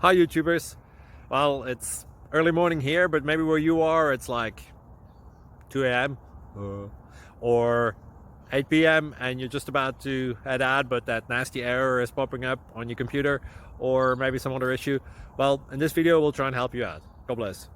Hi YouTubers. Well, it's early morning here, but maybe where you are it's like 2 a.m. Or 8 p.m. and you're just about to head out, but that nasty error is popping up on your computer, or maybe some other issue. Well, in this video we'll try and help you out. God bless.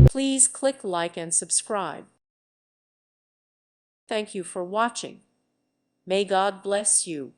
Please click like and subscribe. Thank you for watching. May God bless you.